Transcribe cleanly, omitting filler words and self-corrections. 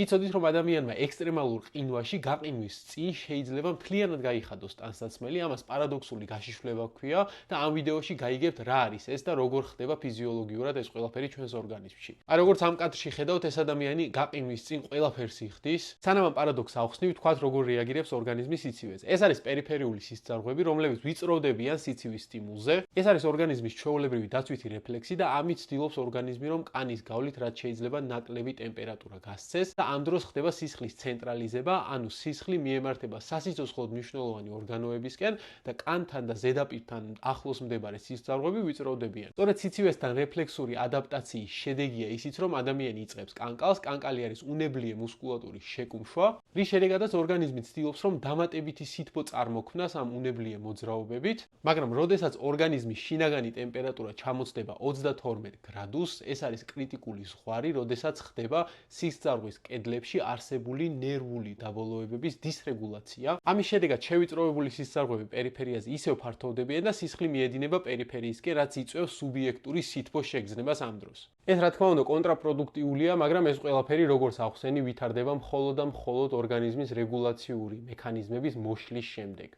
იცოდით, რომ ადამიანმა ექსტრემალურ ყინვაში გაყინვის წინ შეიძლება მთლიანად გაიხადოს ტანსაცმელი, ამას პარადოქსული გაშიშვლება ჰქვია და ამ ვიდეოში გაიგებთ რა არის ეს და როგორ ხდება ფიზიოლოგიურად ეს ყველაფერი ჩვენს ორგანიზმში. აი როგორც ამ კადრში ხედავთ, ეს ადამიანი გაყინვის წინ ყველაფერს იხდის. სანამ ამ პარადოქსს ავხსნით, ვთქვათ როგორ რეაგირებს ორგანიზმი სიცივეზე. ეს არის პერიფერიული სისწრაფვები, რომლებიც ვიწროვდებიან სიცივის სტიმულზე. ეს არის ორგანიზმის ჩვეულებრივი დაცვითი რეფლექსი და ამით ცდილობს ორგანიზმი, რომ კანის გავლით რაც შეიძლება ნაკლები ტემპერატურა გასცეს და ამ დროს ხდება სისხლის ცენტრალიზება, ანუ სისხლი მიემართება სასიცოცხლოდ მნიშვნელოვანი ორგანოებისკენ და კანთან და ზედაპირთან ახლოს მდებარე სისწრაფვები ვიწროვდებიან. სწორედ სიცივესთან რეფლექსური ადაპტაციის შედეგია ისიც, რომ ადამიანი იწყებს კანკალს, კანკალი არის უნებლიე მუსკულატურის შეკუმშვა, რის შედეგადაც ორგანიზმი ცდილობს, რომ დამატებითი სითბო წარმოქმნას ამ უნებლიე მოძრაობებით, მაგრამ როდესაც ორგანიზმის შინაგანი ტემპერატურა ჩამოცდება 32 გრადუსს, ეს არის კრიტიკული ზღვარი, როდესაც ხდება სისწრაფვის კედლებში არსებული ნერვული დაბოლოებების დისრეგულაცია. ამის შედეგად შევიწროვებული სისწრაფვები პერიფერიაზე ისევ ფართოვდებიან და სისხლი მიედინება პერიფერიისკენ, რაც იწვევს სუბიექტური სითბოს შეგრძნებას ამ დროს. ეს რა თქმა უნდა კონტრაპროდუქტიულია, მაგრამ ეს ყველაფერი როგორც ახსენი ვითარდება მხოლოდ და მხოლოდ ორგანიზმის რეგულაციური მექანიზმების მოშლის შემდეგ.